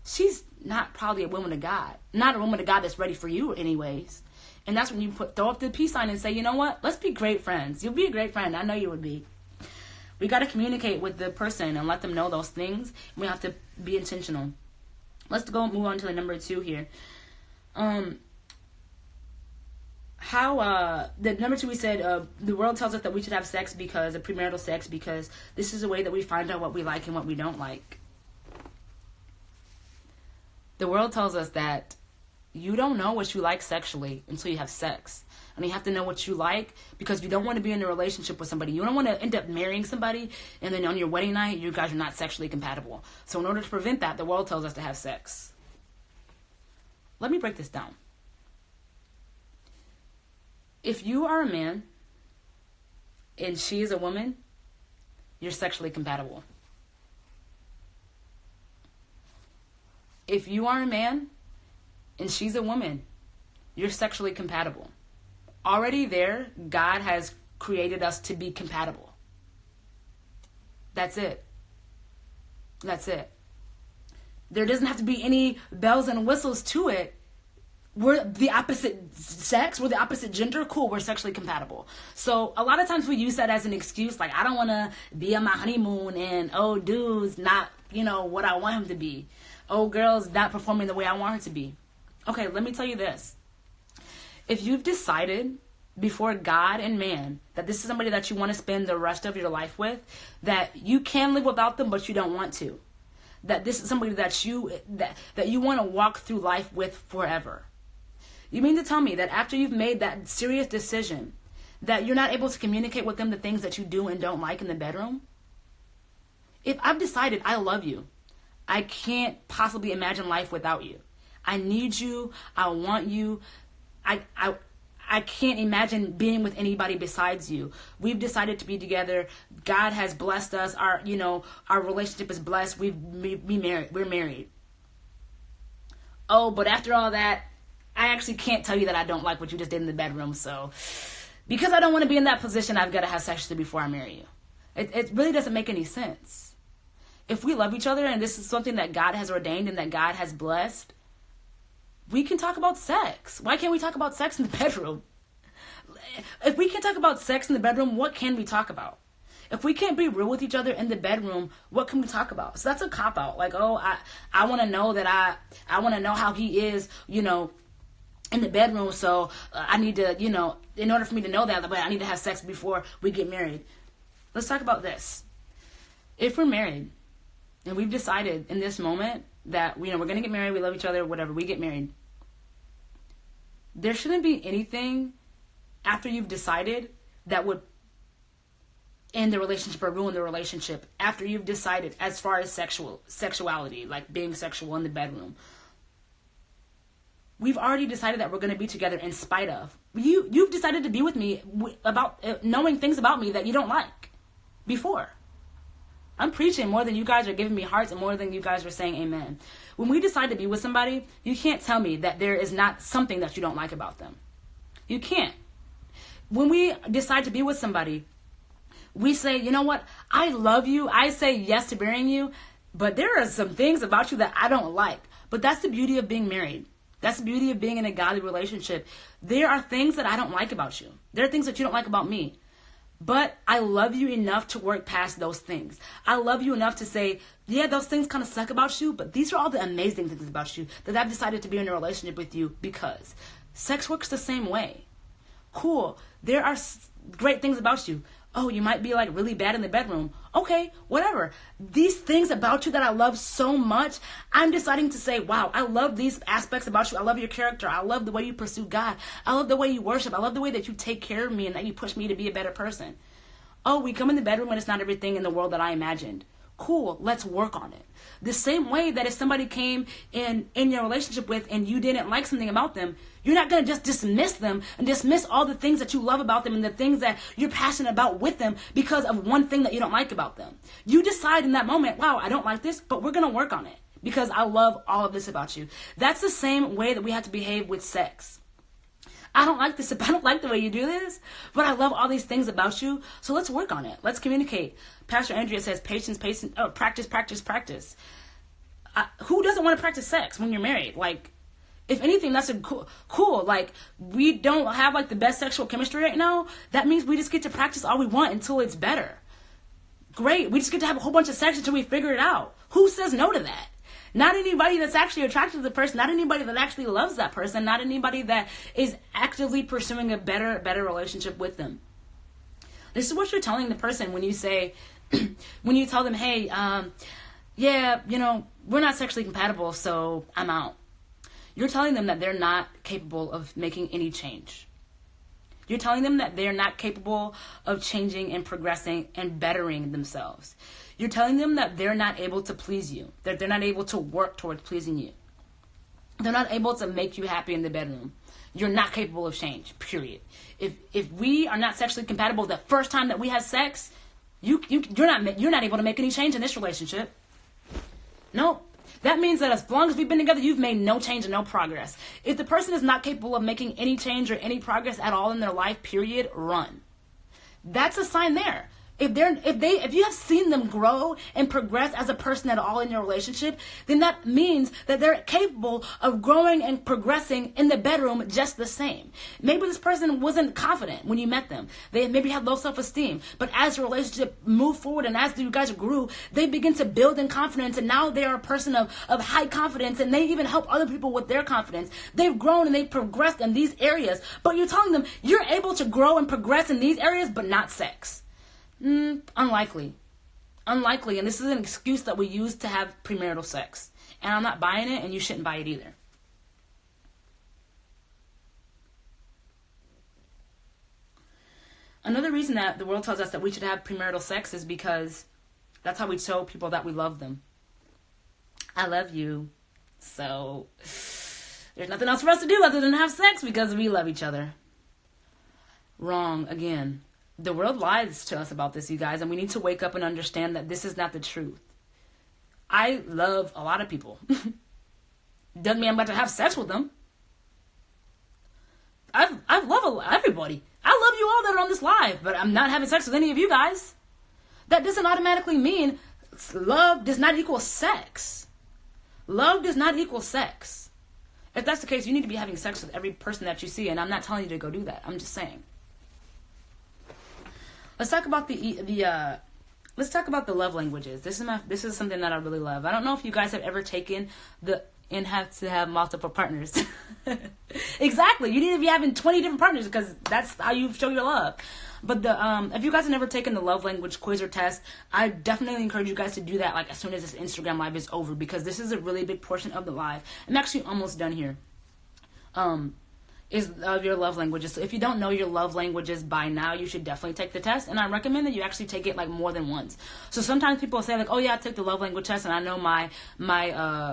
she's not probably a woman of God. Not a woman of God that's ready for you anyways. And that's when you throw up the peace sign and say, you know what? Let's be great friends. You'll be a great friend. I know you would be. We got to communicate with the person and let them know those things. We have to be intentional. Let's move on to the number 2 here. The number 2, we said, the world tells us that we should have sex because of premarital sex, because this is a way that we find out what we like and what we don't like. The world tells us that you don't know what you like sexually until you have sex. And you have to know what you like, because you don't want to be in a relationship with somebody. You don't want to end up marrying somebody and then on your wedding night, you guys are not sexually compatible. So in order to prevent that, the world tells us to have sex. Let me break this down. If you are a man and she is a woman, you're sexually compatible. If you are a man and she's a woman, you're sexually compatible. Already there, God has created us to be compatible. That's it. That's it. There doesn't have to be any bells and whistles to it. We're the opposite sex, we're the opposite gender, cool, we're sexually compatible. So a lot of times we use that as an excuse, like, I don't want to be on my honeymoon and, oh, dude's not, what I want him to be. Oh, girl's not performing the way I want her to be. Okay, let me tell you this. If you've decided before God and man that this is somebody that you want to spend the rest of your life with, that you can live without them, but you don't want to. That this is somebody that you want to walk through life with forever. You mean to tell me that after you've made that serious decision, that you're not able to communicate with them the things that you do and don't like in the bedroom? If I've decided I love you, I can't possibly imagine life without you. I need you. I want you. I can't imagine being with anybody besides you. We've decided to be together. God has blessed us. Our relationship is blessed. We're married. Oh, but after all that, I actually can't tell you that I don't like what you just did in the bedroom. So because I don't want to be in that position, I've got to have sex with you before I marry you. It really doesn't make any sense. If we love each other and this is something that God has ordained and that God has blessed, we can talk about sex. Why can't we talk about sex in the bedroom? If we can't talk about sex in the bedroom, what can we talk about? If we can't be real with each other in the bedroom, what can we talk about? So that's a cop-out. Like, oh, I want to know that I want to know how he is, in the bedroom. So I need to, in order for me to know that, I need to have sex before we get married. Let's talk about this. If we're married and we've decided in this moment that, we're going to get married, we love each other, whatever, we get married, there shouldn't be anything after you've decided that would end the relationship or ruin the relationship after you've decided as far as sexuality, like being sexual in the bedroom. We've already decided that we're going to be together in spite of. You've decided to be with me about knowing things about me that you don't like before. I'm preaching more than you guys are giving me hearts and more than you guys are saying amen. When we decide to be with somebody, you can't tell me that there is not something that you don't like about them. You can't. When we decide to be with somebody, we say, you know what? I love you. I say yes to marrying you, but there are some things about you that I don't like. But that's the beauty of being married. That's the beauty of being in a godly relationship. There are things that I don't like about you. There are things that you don't like about me. But I love you enough to work past those things. I love you enough to say, yeah, those things kind of suck about you, but these are all the amazing things about you that I've decided to be in a relationship with you because sex works the same way. Cool. There are great things about you. Oh, you might be like really bad in the bedroom. Okay, whatever. These things about you that I love so much, I'm deciding to say, wow, I love these aspects about you. I love your character. I love the way you pursue God. I love the way you worship. I love the way that you take care of me and that you push me to be a better person. Oh, we come in the bedroom and it's not everything in the world that I imagined. Cool, let's work on it. The same way that if somebody came in your relationship with and you didn't like something about them, you're not going to just dismiss them and dismiss all the things that you love about them and the things that you're passionate about with them because of one thing that you don't like about them. You decide in that moment, wow, I don't like this, but we're going to work on it because I love all of this about you. That's the same way that we have to behave with sex. I don't like this. I don't like the way you do this, but I love all these things about you. So let's work on it. Let's communicate. Pastor Andrea says, practice. Who doesn't want to practice sex when you're married? Like, if anything, that's cool. Like, we don't have like the best sexual chemistry right now. That means we just get to practice all we want until it's better. Great. We just get to have a whole bunch of sex until we figure it out. Who says no to that? Not anybody that's actually attracted to the person, not anybody that actually loves that person, not anybody that is actively pursuing a better relationship with them. This is what you're telling the person when you say, when you tell them, hey, yeah, we're not sexually compatible, so I'm out. You're telling them that they're not capable of making any change. You're telling them that they're not capable of changing and progressing and bettering themselves. You're telling them that they're not able to please you, that they're not able to work towards pleasing you. They're not able to make you happy in the bedroom. You're not capable of change, period. If we are not sexually compatible the first time that we have sex, you're not able to make any change in this relationship. No. That means that as long as we've been together, you've made no change and no progress. If the person is not capable of making any change or any progress at all in their life, period, run. That's a sign there. If you have seen them grow and progress as a person at all in your relationship, then that means that they're capable of growing and progressing in the bedroom just the same. Maybe this person wasn't confident when you met them. They maybe had low self-esteem. But as your relationship moved forward and as you guys grew, they begin to build in confidence, and now they are a person of high confidence, and they even help other people with their confidence. They've grown and they've progressed in these areas. But you're telling them you're able to grow and progress in these areas, but not sex. Unlikely. And this is an excuse that we use to have premarital sex. And I'm not buying it, and you shouldn't buy it either. Another reason that the world tells us that we should have premarital sex is because that's how we show people that we love them. I love you. So there's nothing else for us to do other than have sex because we love each other. Wrong again. The world lies to us about this, you guys, and we need to wake up and understand that this is not the truth. I love a lot of people. Doesn't mean I'm about to have sex with them. I love everybody. I love you all that are on this live, but I'm not having sex with any of you guys. That doesn't automatically mean love does not equal sex. Love does not equal sex. If that's the case, you need to be having sex with every person that you see, and I'm not telling you to go do that. I'm just saying. Let's talk about the love languages. This is something that I really love. I don't know if you guys have ever taken and have to have multiple partners. Exactly. You need to be having 20 different partners because that's how you show your love. But if you guys have never taken the love language quiz or test, I definitely encourage you guys to do that like as soon as this Instagram live is over, because this is a really big portion of the live. I'm actually almost done here. Is of your love languages. So if you don't know your love languages by now, you should definitely take the test. And I recommend that you actually take it like more than once. So sometimes people say like, oh yeah, I took the love language test and I know my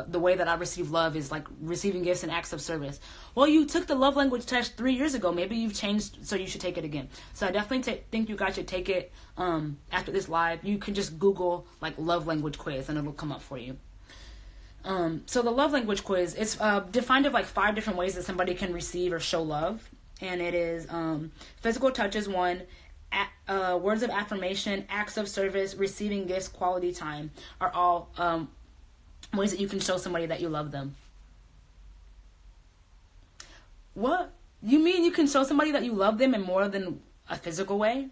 the way that I receive love is like receiving gifts and acts of service. Well, you took the love language test 3 years ago. Maybe you've changed, so you should take it again. So I definitely think you guys should take it after this live. You can just Google like love language quiz and it'll come up for you. So the love language quiz, it's defined of like 5 different ways that somebody can receive or show love. And it is physical touch is one, words of affirmation, acts of service, receiving gifts, quality time are all ways that you can show somebody that you love them. What? You mean you can show somebody that you love them in more than a physical way?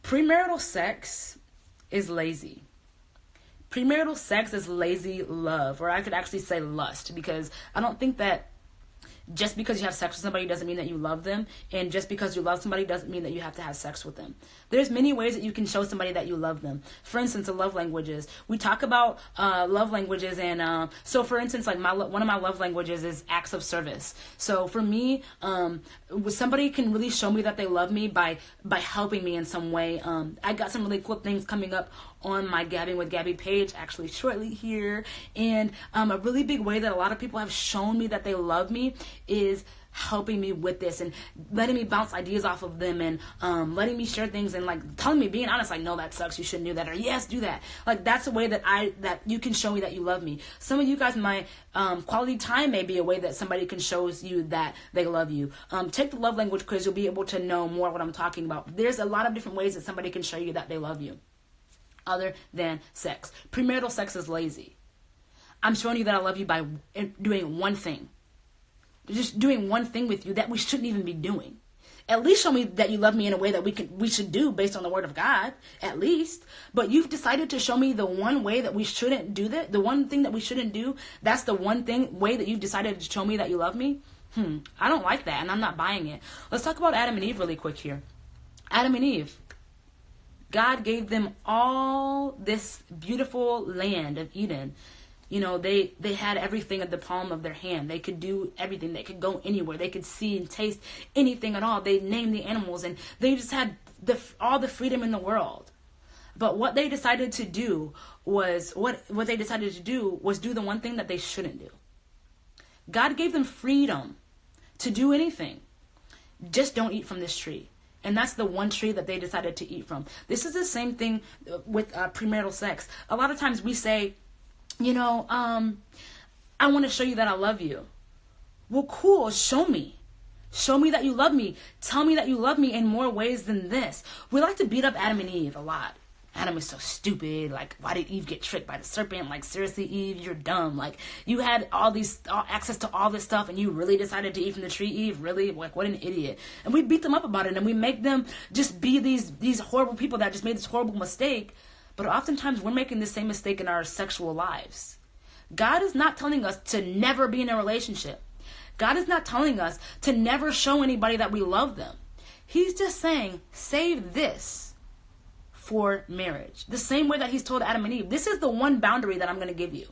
Premarital sex is lazy. Premarital sex is lazy love, or I could actually say lust, because I don't think that just because you have sex with somebody doesn't mean that you love them, and just because you love somebody doesn't mean that you have to have sex with them. There's many ways that you can show somebody that you love them. For instance, the love languages. We talk about love languages, and so for instance, like one of my love languages is acts of service. So for me, somebody can really show me that they love me by helping me in some way. I got some really cool things coming up on my Gabbing With Gabbi page actually shortly here, and a really big way that a lot of people have shown me that they love me is helping me with this and letting me bounce ideas off of them, and letting me share things and like telling me, being honest, like, no, that sucks, you shouldn't do that, or yes, do that. Like, that's a way that you can show me that you love me. Some of you guys, my quality time may be a way that somebody can show you that they love you. Take the love language quiz, you'll be able to know more what I'm talking about. There's a lot of different ways that somebody can show you that they love you other than sex. Premarital sex is lazy. I'm showing you that I love you by doing one thing. Just doing one thing with you that we shouldn't even be doing. At least show me that you love me in a way that we should do based on the word of God, at least. But you've decided to show me the one way that we shouldn't do that, the one thing that we shouldn't do. That's the one way that you've decided to show me that you love me. I don't like that, and I'm not buying it. Let's talk about Adam and Eve really quick here. Adam and Eve. God gave them all this beautiful land of Eden. You know, they had everything at the palm of their hand. They could do everything. They could go anywhere. They could see and taste anything at all. They named the animals, and they just had all the freedom in the world. But what they decided to do was do the one thing that they shouldn't do. God gave them freedom to do anything. Just don't eat from this tree. And that's the one tree that they decided to eat from. This is the same thing with premarital sex. A lot of times we say, you know, I want to show you that I love you. Well, cool, show me. Show me that you love me. Tell me that you love me in more ways than this. We like to beat up Adam and Eve a lot. Adam is so stupid. Like, why did Eve get tricked by the serpent? Like, seriously, Eve, you're dumb. Like, you had all access to all this stuff, and you really decided to eat from the tree, Eve? Really? Like, what an idiot. And we beat them up about it, and we make them just be these horrible people that just made this horrible mistake. But oftentimes, we're making the same mistake in our sexual lives. God is not telling us to never be in a relationship. God is not telling us to never show anybody that we love them. He's just saying, save this for marriage. The same way that he's told Adam and Eve, this is the one boundary that I'm going to give you.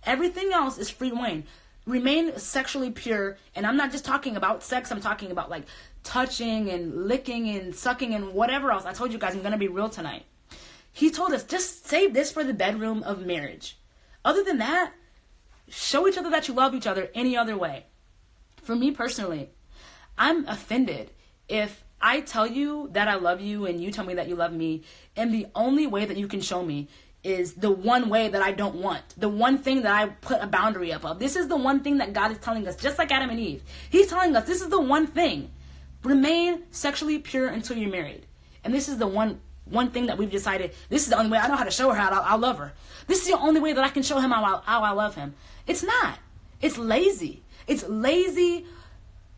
Everything else is free reign. Remain sexually pure. And I'm not just talking about sex. I'm talking about like touching and licking and sucking and whatever else. I told you guys I'm going to be real tonight. He told us, just save this for the bedroom of marriage. Other than that, show each other that you love each other any other way. For me personally, I'm offended if I tell you that I love you and you tell me that you love me, and the only way that you can show me is the one way that I don't want, the one thing that I put a boundary up of. This is the one thing that God is telling us, just like Adam and Eve. He's telling us this is the one thing. Remain sexually pure until you're married. And this is the one thing that we've decided, this is the only way I know how to show her how I love her. This is the only way that I can show him how I love him. It's not. It's lazy. It's lazy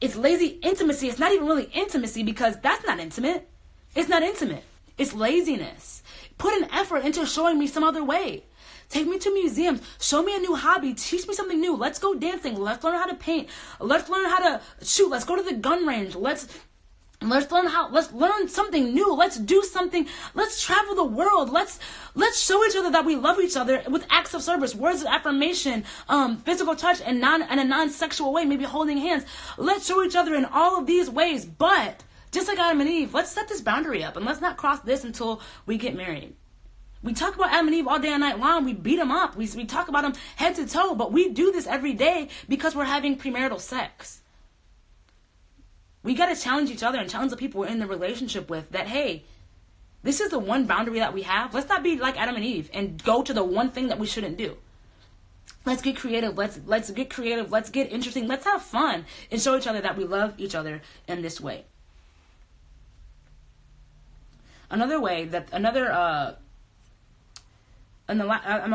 intimacy. It's not even really intimacy, because that's not intimate. It's not intimate. It's laziness. Put an effort into showing me some other way. Take me to museums. Show me a new hobby. Teach me something new. Let's go dancing. Let's learn how to paint. Let's learn how to shoot. Let's go to the gun range. Let's learn something new. Let's do something. Let's travel the world. Let's show each other that we love each other with acts of service, words of affirmation, physical touch, and in a non-sexual way, maybe holding hands. Let's show each other in all of these ways. But just like Adam and Eve, let's set this boundary up, and let's not cross this until we get married. We talk about Adam and Eve all day and night long. We beat them up. We talk about them head to toe, but we do this every day because we're having premarital sex. We got to challenge each other and challenge the people we're in the relationship with that, hey, this is the one boundary that we have. Let's not be like Adam and Eve and go to the one thing that we shouldn't do. Let's get creative. Let's get creative. Let's get interesting. Let's have fun and show each other that we love each other in this way. I'm on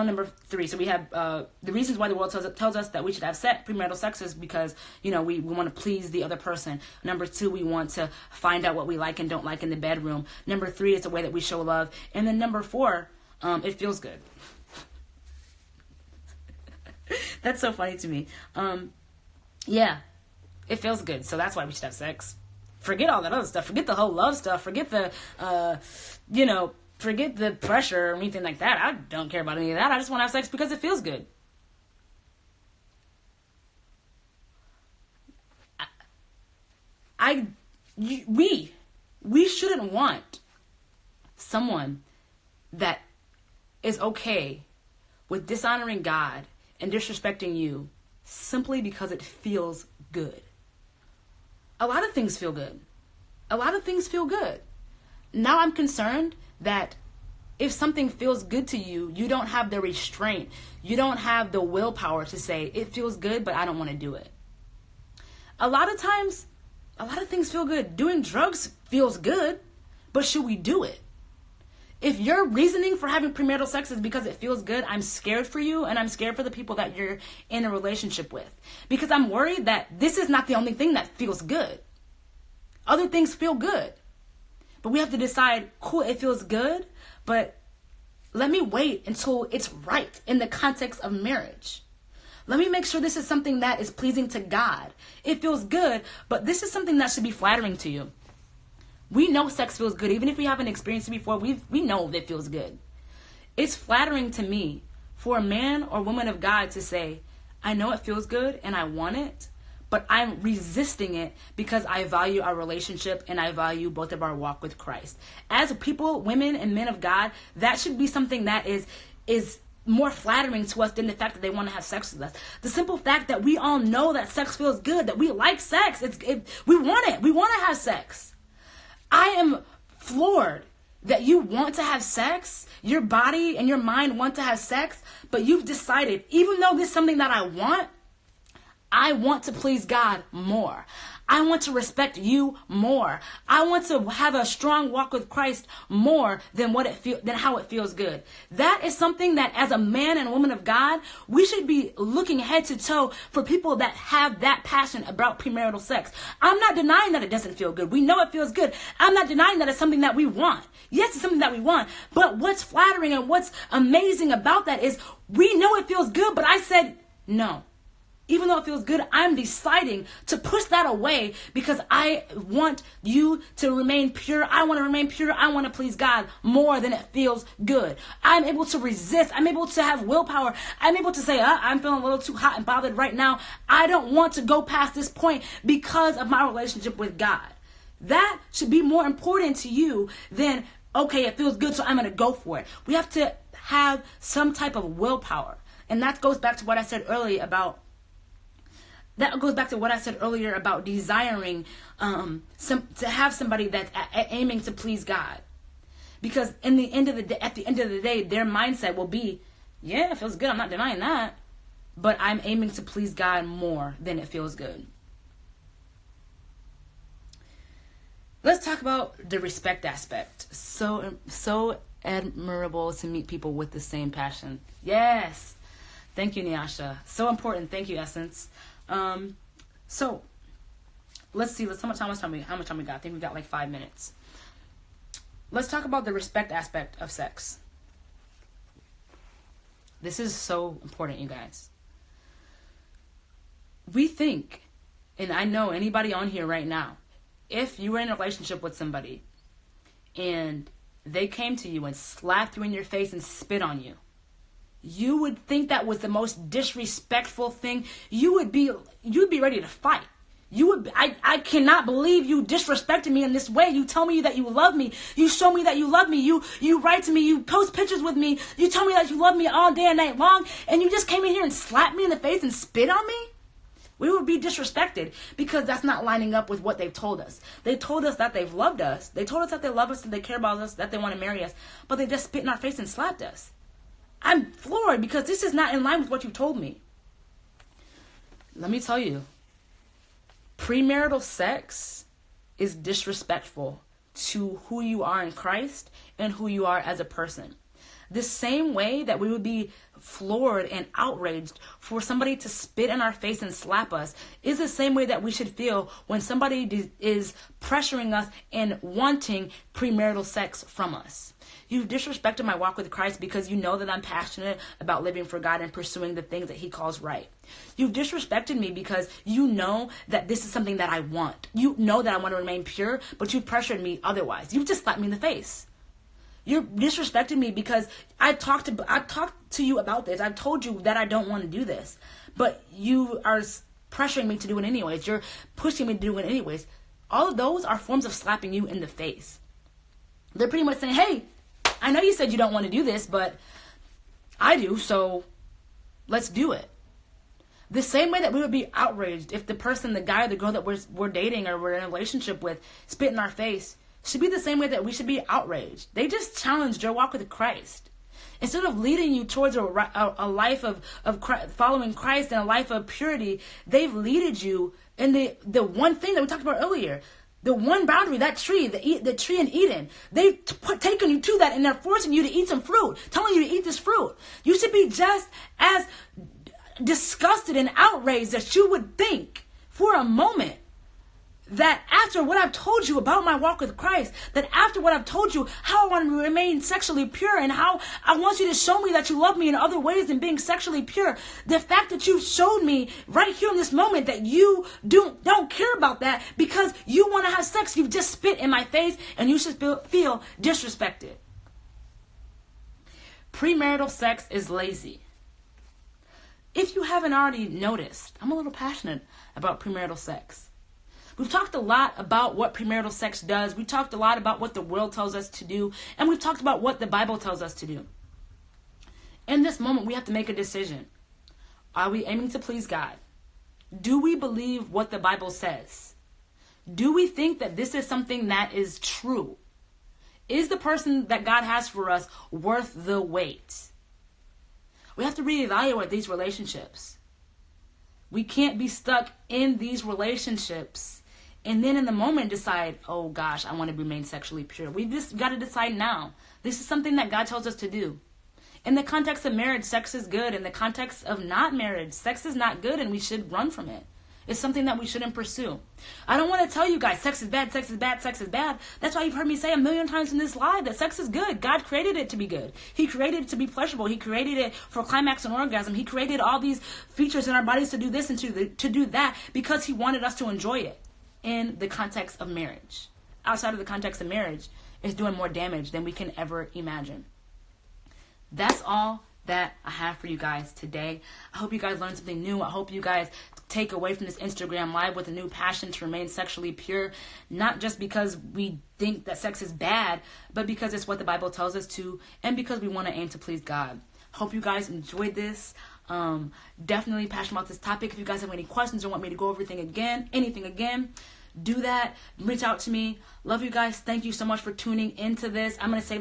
number 3. So we have the reasons why the world tells us that we should have premarital sex is because, we want to please the other person. Number 2, we want to find out what we like and don't like in the bedroom. Number 3, it's a way that we show love. And then number 4, it feels good. That's so funny to me. Yeah, it feels good. So that's why we should have sex. Forget all that other stuff. Forget the whole love stuff. Forget the, forget the pressure or anything like that. I don't care about any of that. I just want to have sex because it feels good. We shouldn't want someone that is okay with dishonoring God and disrespecting you simply because it feels good. A lot of things feel good. Now I'm concerned that if something feels good to you, you don't have the restraint. You don't have the willpower to say, it feels good, but I don't want to do it. A lot of times, a lot of things feel good. Doing drugs feels good, but should we do it? If your reasoning for having premarital sex is because it feels good, I'm scared for you, and I'm scared for the people that you're in a relationship with. Because I'm worried that this is not the only thing that feels good. Other things feel good. But we have to decide, cool, it feels good, but let me wait until it's right in the context of marriage. Let me make sure this is something that is pleasing to God. It feels good, but this is something that should be flattering to you. We know sex feels good. Even if we haven't experienced it before, we know that it feels good. It's flattering to me for a man or woman of God to say, I know it feels good and I want it, but I'm resisting it because I value our relationship and I value both of our walk with Christ. As people, women and men of God, that should be something that is more flattering to us than the fact that they want to have sex with us. The simple fact that we all know that sex feels good, that we like sex, we want it. We want to have sex. I am floored that you want to have sex, your body and your mind want to have sex, but you've decided, even though this is something that I want to please God more. I want to respect you more. I want to have a strong walk with Christ more than how it feels good. That is something that as a man and woman of God, we should be looking head to toe for people that have that passion about premarital sex. I'm not denying that it doesn't feel good. We know it feels good. I'm not denying that it's something that we want. Yes, it's something that we want. But what's flattering and what's amazing about that is we know it feels good, but I said no. Even though it feels good, I'm deciding to push that away because I want you to remain pure. I want to remain pure. I want to please God more than it feels good. I'm able to resist. I'm able to have willpower. I'm able to say, I'm feeling a little too hot and bothered right now. I don't want to go past this point because of my relationship with God. That should be more important to you than, okay, it feels good, so I'm going to go for it. We have to have some type of willpower. And that goes back to what I said earlier about desiring to have somebody that's aiming to please God. Because at the end of the day, their mindset will be, yeah, it feels good. I'm not denying that. But I'm aiming to please God more than it feels good. Let's talk about the respect aspect. So admirable to meet people with the same passion. Yes. Thank you, Nyasha. So important. Thank you, Essence. So let's see. How much time we got? I think we got like 5 minutes. Let's talk about the respect aspect of sex. This is so important, you guys. We think, and I know anybody on here right now, if you were in a relationship with somebody and they came to you and slapped you in your face and spit on you, you would think that was the most disrespectful thing. You'd be ready to fight. I cannot believe you disrespected me in this way. You tell me that you love me. You show me that you love me. You write to me. You post pictures with me. You tell me that you love me all day and night long. And you just came in here and slapped me in the face and spit on me? We would be disrespected because that's not lining up with what they've told us. They told us that they've loved us. They told us that they love us, that they care about us, that they want to marry us. But they just spit in our face and slapped us. I'm floored because this is not in line with what you told me. Let me tell you, premarital sex is disrespectful to who you are in Christ and who you are as a person. The same way that we would be floored and outraged for somebody to spit in our face and slap us is the same way that we should feel when somebody is pressuring us and wanting premarital sex from us. You've disrespected my walk with Christ because you know that I'm passionate about living for God and pursuing the things that He calls right. You've disrespected me because you know that this is something that I want. You know that I want to remain pure, but you pressured me otherwise. You've just slapped me in the face. You're disrespecting me because I talked to you about this. I've told you that I don't want to do this, but you are pressuring me to do it anyways. You're pushing me to do it anyways. All of those are forms of slapping you in the face. They're pretty much saying, hey, I know you said you don't want to do this, but I do, so let's do it. The same way that we would be outraged if the person, the guy or the girl that we're dating or we're in a relationship with spit in our face should be the same way that we should be outraged. They just challenged your walk with Christ. Instead of leading you towards a life of following Christ and a life of purity, they've leaded you in the one thing that we talked about earlier. The one boundary, that tree, the tree in Eden, they've taken you to that and they're forcing you to eat some fruit, telling you to eat this fruit. You should be just as disgusted and outraged that you would think for a moment that after what I've told you about my walk with Christ, that after what I've told you how I want to remain sexually pure and how I want you to show me that you love me in other ways than being sexually pure, the fact that you showed me right here in this moment that you don't care about that because you want to have sex, you've just spit in my face and you should feel disrespected. Premarital sex is lazy. If you haven't already noticed, I'm a little passionate about premarital sex. We've talked a lot about what premarital sex does. We talked a lot about what the world tells us to do. And we've talked about what the Bible tells us to do. In this moment, we have to make a decision. Are we aiming to please God? Do we believe what the Bible says? Do we think that this is something that is true? Is the person that God has for us worth the wait? We have to reevaluate these relationships. We can't be stuck in these relationships and then in the moment decide, oh gosh, I want to remain sexually pure. We just got to decide now. This is something that God tells us to do. In the context of marriage, sex is good. In the context of not marriage, sex is not good, and we should run from it. It's something that we shouldn't pursue. I don't want to tell you guys sex is bad, sex is bad, sex is bad. That's why you've heard me say a million times in this live that sex is good. God created it to be good. He created it to be pleasurable. He created it for climax and orgasm. He created all these features in our bodies to do this and to do that because he wanted us to enjoy it in the context of marriage. Outside of the context of marriage, it's doing more damage than we can ever imagine. That's all that I have for you guys today. I hope you guys learned something new. I hope you guys take away from this Instagram live with a new passion to remain sexually pure, not just because we think that sex is bad, but because it's what the Bible tells us to, and because we want to aim to please God. Hope you guys enjoyed this. Definitely passionate about this topic. If you guys have any questions or want me to go over anything again, do that. Reach out to me. Love you guys. Thank you so much for tuning into this. I'm going to say